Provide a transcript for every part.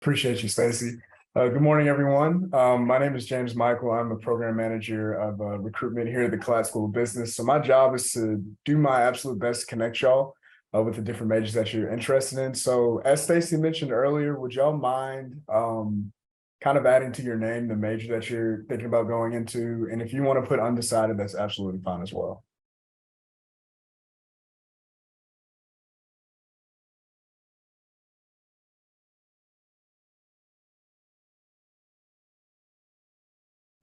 Appreciate you, Stacy. Good morning, everyone. My name is James Michael. I'm a program manager of recruitment here at the Collat School of Business. So my job is to do my absolute best to connect y'all with the different majors that you're interested in. So as Stacy mentioned earlier, would y'all mind kind of adding to your name the major that you're thinking about going into? And if you want to put undecided, that's absolutely fine as well.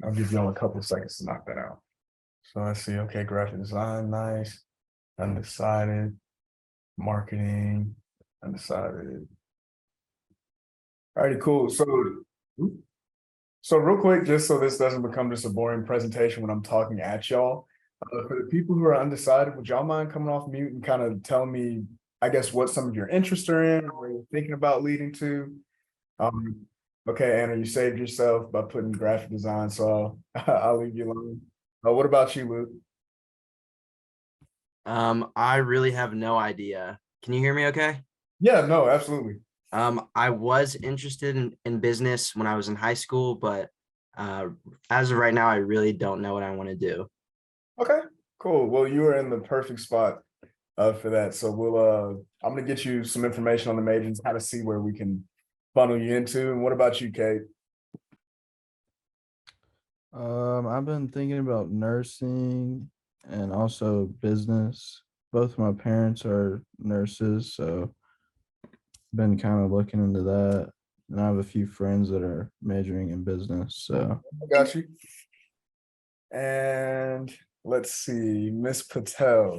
I'll give y'all a couple of seconds to knock that out. So let's see. Okay, graphic design, nice. Undecided. Marketing, undecided. All righty, cool. So real quick, just so this doesn't become just a boring presentation when I'm talking at y'all, for the people who are undecided, would y'all mind coming off mute and kind of telling me, I guess, what some of your interests are in, or you're thinking about leading to? Um, okay, Anna, you saved yourself by putting graphic design, so I'll leave you alone. What about you, Luke? I really have no idea. Can you hear me okay? Yeah, no, absolutely. I was interested in business when I was in high school, but as of right now, I really don't know what I want to do. Okay, cool. Well, you are in the perfect spot for that. So I'm gonna get you some information on the majors, how to see where we can funnel you into. And what about you, Kate? I've been thinking about nursing and also business. Both of my parents are nurses, so been kind of looking into that. And I have a few friends that are majoring in business. So I got you. And let's see, Miss Patel.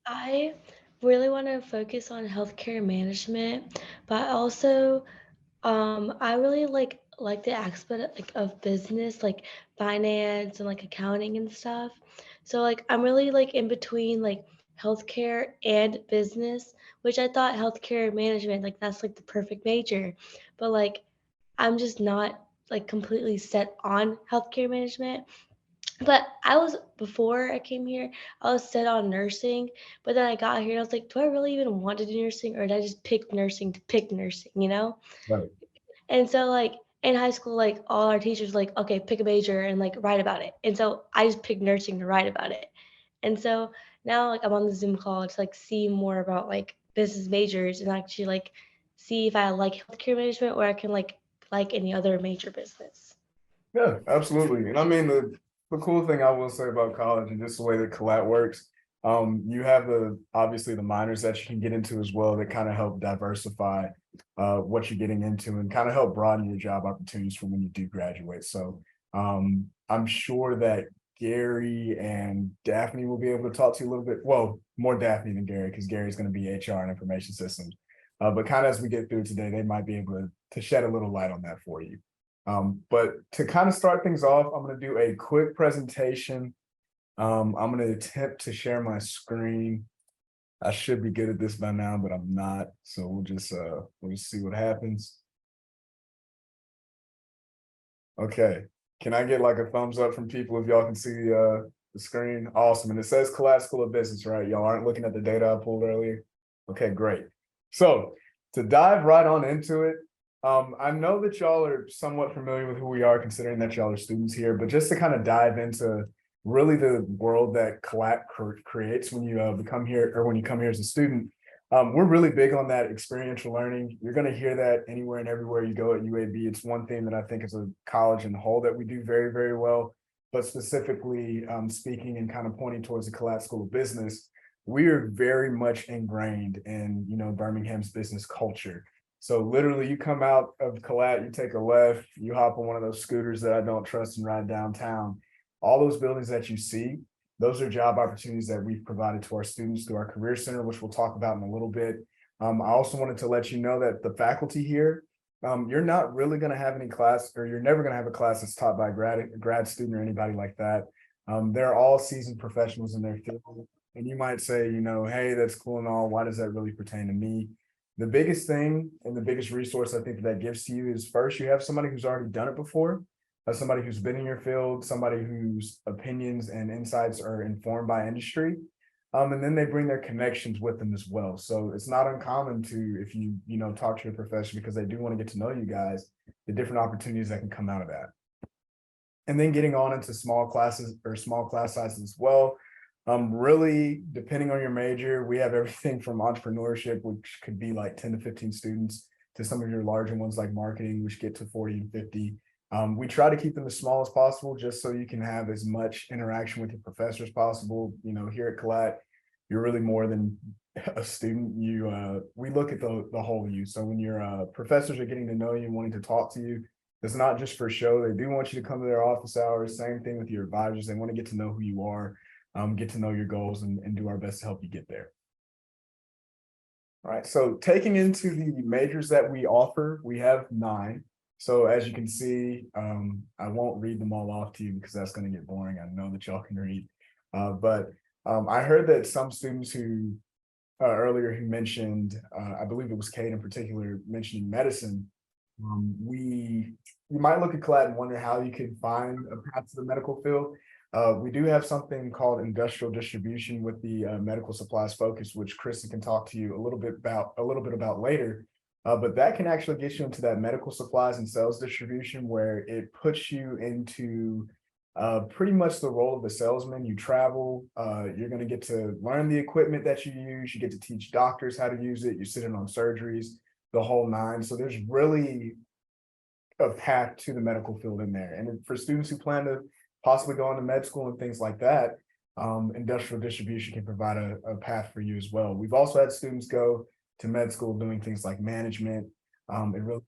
I really want to focus on healthcare management, but also I really like the aspect of business, like finance and like accounting and stuff. So like I'm really like in between like healthcare and business, which I thought healthcare management like that's like the perfect major. But like I'm just not like completely set on healthcare management. But I was before I came here, I was set on nursing, but then I got here and I was like, do I really even want to do nursing or did I just pick nursing to pick nursing, you know? Right. And so like in high school, like all our teachers like, okay, pick a major and like write about it. And so I just picked nursing to write about it. And so now like I'm on the Zoom call to like see more about like business majors and actually like see if I like healthcare management or I can like any other major business. Yeah, absolutely. And I mean the cool thing I will say about college and just the way that Collat works, you have the obviously the minors that you can get into as well that kind of help diversify what you're getting into and kind of help broaden your job opportunities for when you do graduate. So I'm sure that Gary and Daphne will be able to talk to you a little bit. Well, more Daphne than Gary, because Gary's going to be HR and information systems. But kind of as we get through today, they might be able to shed a little light on that for you. But to kind of start things off, I'm going to do a quick presentation. I'm going to attempt to share my screen. I should be good at this by now, but I'm not. So we'll just see what happens. Okay. Can I get like a thumbs up from people if y'all can see the screen? Awesome. And it says Collat School of Business, right? Y'all aren't looking at the data I pulled earlier. Okay, great. So to dive right on into it, I know that y'all are somewhat familiar with who we are, considering that y'all are students here, but just to kind of dive into really the world that Collat creates when you become here or when you come here as a student, we're really big on that experiential learning. You're going to hear that anywhere and everywhere you go at UAB. It's one thing that I think as a college in whole that we do very, very well. But specifically speaking and kind of pointing towards the Collat School of Business, we are very much ingrained in, Birmingham's business culture. So literally you come out of Collat, you take a left, you hop on one of those scooters that I don't trust and ride downtown. All those buildings that you see, those are job opportunities that we've provided to our students through our Career Center, which we'll talk about in a little bit. I also wanted to let you know that the faculty here, you're not really going to have any class, or you're never going to have a class that's taught by a grad student or anybody like that. They're all seasoned professionals in their field. And you might say, hey, that's cool and all. Why does that really pertain to me? The biggest thing and the biggest resource I think that gives to you is first, you have somebody who's already done it before, somebody who's been in your field, somebody whose opinions and insights are informed by industry. And then they bring their connections with them as well. So it's not uncommon to, if you, talk to your professor, because they do want to get to know you guys, the different opportunities that can come out of that. And then getting on into small classes or small class sizes as well. Really, depending on your major, we have everything from entrepreneurship, which could be like 10 to 15 students, to some of your larger ones like marketing, which get to 40 and 50. We try to keep them as small as possible, just so you can have as much interaction with your professor as possible. Here at Collat, you're really more than a student. We look at the whole you. So when your professors are getting to know you and wanting to talk to you, it's not just for show. They do want you to come to their office hours. Same thing with your advisors. They want to get to know who you are, get to know your goals, and do our best to help you get there. All right, so taking into the majors that we offer, we have 9. So as you can see, I won't read them all off to you because that's going to get boring. I know that y'all can read, but I heard that some students who earlier who mentioned, I believe it was Kate in particular, mentioning medicine. You might look at Collat and wonder how you could find a path to the medical field. We do have something called industrial distribution with the medical supplies focus, which Kristen can talk to you a little bit about later. But that can actually get you into that medical supplies and sales distribution, where it puts you into pretty much the role of the salesman. You travel, you're going to get to learn the equipment that you use. You get to teach doctors how to use it. You're sitting on surgeries, the whole 9. So there's really a path to the medical field in there. And for students who plan to possibly go into med school and things like that, industrial distribution can provide a path for you as well. We've also had students go to med school doing things like management. It really,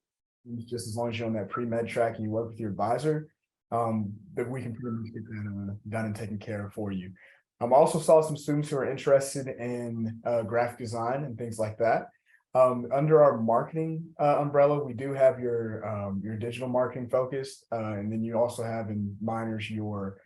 just as long as you're on that pre-med track and you work with your advisor, that we can pretty much get that done and taken care of for you. Also saw some students who are interested in graphic design and things like that. Under our marketing umbrella, we do have your digital marketing focus, and then you also have in minors your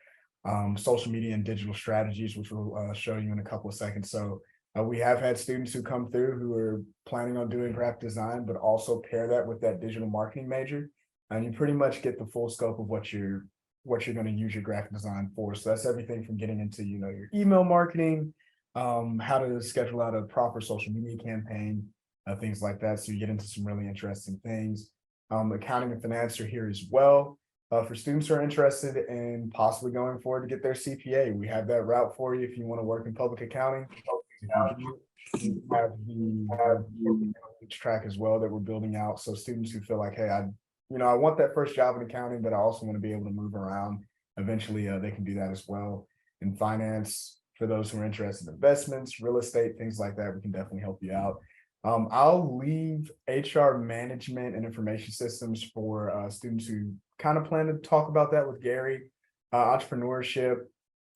social media and digital strategies, which we'll show you in a couple of seconds. So we have had students who come through who are planning on doing graphic design, but also pair that with that digital marketing major, and you pretty much get the full scope of what you're going to use your graphic design for. So that's everything from getting into your email marketing, how to schedule out a proper social media campaign, things like that. So you get into some really interesting things. Accounting and finance are here as well. For students who are interested in possibly going forward to get their CPA, we have that route for you if you want to work in public accounting. We have the track as well that we're building out. So students who feel like, hey, I want that first job in accounting, but I also want to be able to move around. Eventually, they can do that as well. In finance, for those who are interested in investments, real estate, things like that, we can definitely help you out. I'll leave HR management and information systems for students who kind of plan to talk about that with Gary. Entrepreneurship,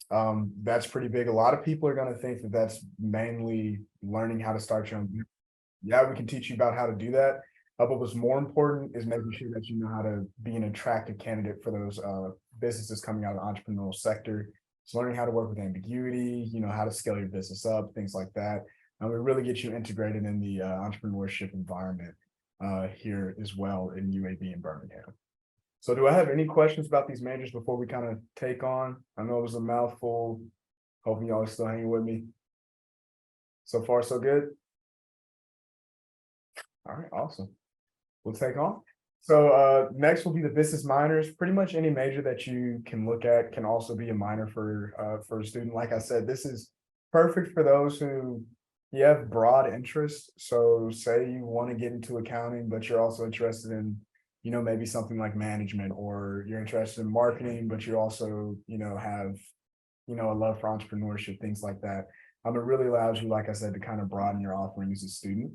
that's pretty big. A lot of people are going to think that that's mainly learning how to start your own. Yeah, we can teach you about how to do that. But what's more important is making sure that you know how to be an attractive candidate for those businesses coming out of the entrepreneurial sector. So learning how to work with ambiguity, how to scale your business up, things like that. And we really get you integrated in the entrepreneurship environment here as well in UAB in Birmingham. So do I have any questions about these majors before we kind of take on? I know it was a mouthful. Hoping y'all are still hanging with me. So far, so good. All right, awesome. We'll take on. So next will be the business minors. Pretty much any major that you can look at can also be a minor for a student. Like I said, this is perfect for those who you have broad interests. So say you want to get into accounting, but you're also interested in, maybe something like management, or you're interested in marketing, but you also, have, a love for entrepreneurship, things like that. It really allows you, like I said, to kind of broaden your offering as a student.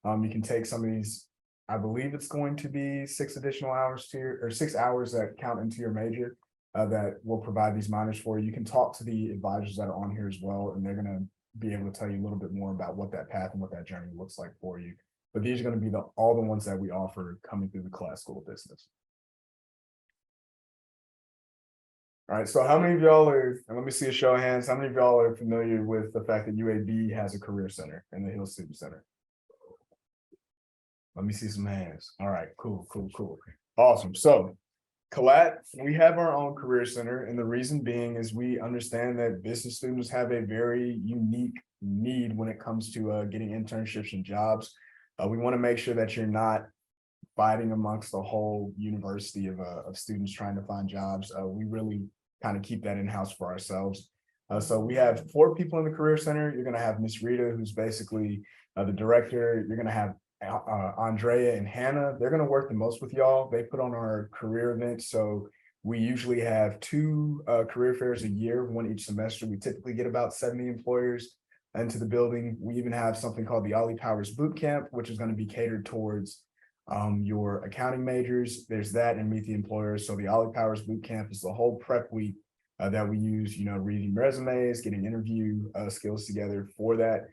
You can take some of these, I believe it's going to be 6 additional hours or 6 hours that count into your major that will provide these minors for you. You can talk to the advisors that are on here as well, and they're going to be able to tell you a little bit more about what that path and what that journey looks like for you. But these are going to be all the ones that we offer coming through the Collat School of Business. All right, so how many of y'all are, and let me see a show of hands, how many of y'all are familiar with the fact that UAB has a career center and the Hill Student Center? Let me see some hands. All right, cool. Awesome. So Collat, we have our own career center, and the reason being is we understand that business students have a very unique need when it comes to getting internships and jobs. We want to make sure that you're not fighting amongst the whole university of students trying to find jobs. We really kind of keep that in-house for ourselves. So we have 4 people in the Career Center. You're going to have Miss Rita, who's basically the director. You're going to have Andrea and Hannah. They're going to work the most with y'all. They put on our career events. So we usually have 2 career fairs a year, one each semester. We typically get about 70 employers into the building. We even have something called the Ollie Powers Boot Camp, which is going to be catered towards your accounting majors. There's that and Meet the Employers. So the Ollie Powers Boot Camp is the whole prep week that we use, reading resumes, getting interview skills together for that,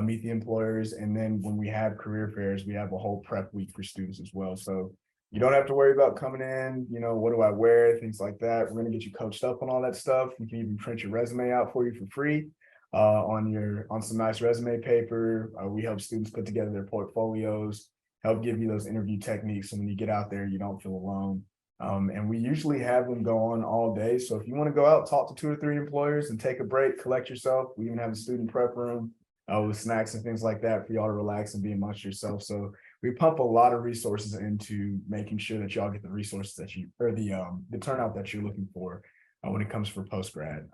Meet the Employers. And then when we have career fairs, we have a whole prep week for students as well. So you don't have to worry about coming in, what do I wear, things like that. We're going to get you coached up on all that stuff. We can even print your resume out for you for free on some nice resume paper. We help students put together their portfolios, help give you those interview techniques. So when you get out there, you don't feel alone. And we usually have them go on all day. So if you want to go out, talk to 2 or 3 employers and take a break, collect yourself. We even have a student prep room with snacks and things like that for y'all to relax and be amongst yourself. So we pump a lot of resources into making sure that y'all get the resources that the turnout that you're looking for when it comes for post-grad.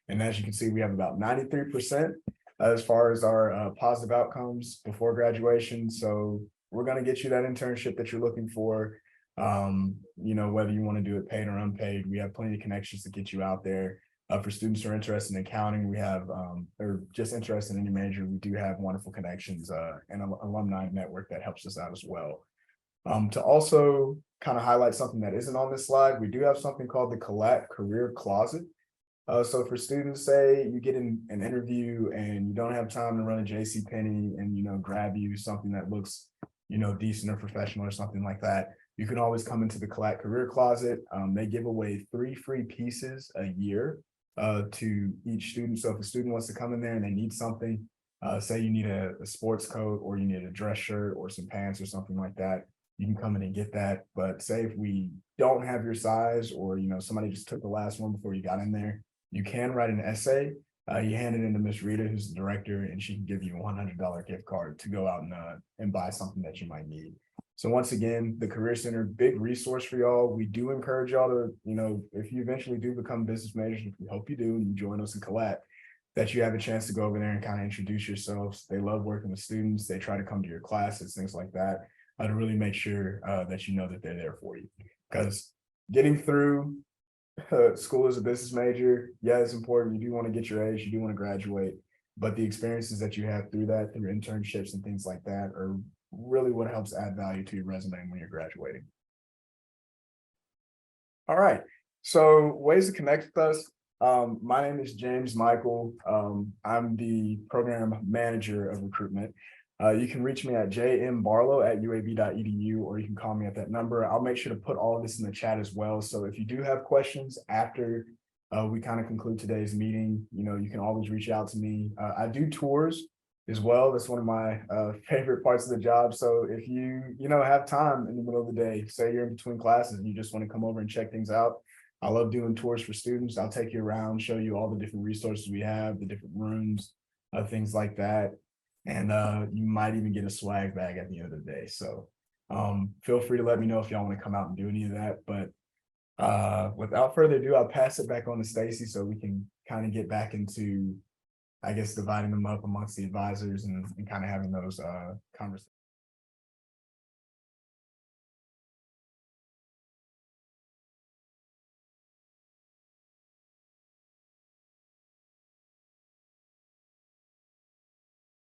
And as you can see, we have about 93% as far as our positive outcomes before graduation. So we're going to get you that internship that you're looking for. Whether you want to do it paid or unpaid, we have plenty of connections to get you out there. For students who are interested in accounting, we have, or just interested in any major, we do have wonderful connections and an alumni network that helps us out as well. To also kind of highlight something that isn't on this slide, we do have something called the Collat Career Closet. So for students, say you get in an interview and you don't have time to run a JCPenney and, grab you something that looks, decent or professional or something like that, you can always come into the Collat Career Closet. They give away 3 free pieces a year to each student. So if a student wants to come in there and they need something, say you need a sports coat or you need a dress shirt or some pants or something like that, you can come in and get that. But say if we don't have your size or, somebody just took the last one before you got in there, you can write an essay. You hand it in to Miss Rita, who's the director, and she can give you a $100 gift card to go out and buy something that you might need. So once again, the Career Center, big resource for y'all. We do encourage y'all to, if you eventually do become business majors, which we hope you do, and you join us in Collat, that you have a chance to go over there and kind of introduce yourselves. They love working with students. They try to come to your classes, things like that, to really make sure that you know that they're there for you. Because getting through school as a business major, yeah, it's important. You do want to get your A's, you do want to graduate, but the experiences that you have through that, through internships and things like that, are really what helps add value to your resume when you're graduating. All right, so ways to connect with us. My name is James Michael. I'm the program manager of recruitment. You can reach me at jmbarlow@uab.edu, or you can call me at that number. I'll make sure to put all of this in the chat as well. So if you do have questions after we kind of conclude today's meeting, you can always reach out to me. I do tours as well. That's one of my favorite parts of the job. So if you, have time in the middle of the day, say you're in between classes and you just want to come over and check things out, I love doing tours for students. I'll take you around, show you all the different resources we have, the different rooms, things like that. And you might even get a swag bag at the end of the day. So feel free to let me know if y'all want to come out and do any of that. But without further ado, I'll pass it back on to Stacy so we can kind of get back into, I guess, dividing them up amongst the advisors and kind of having those conversations.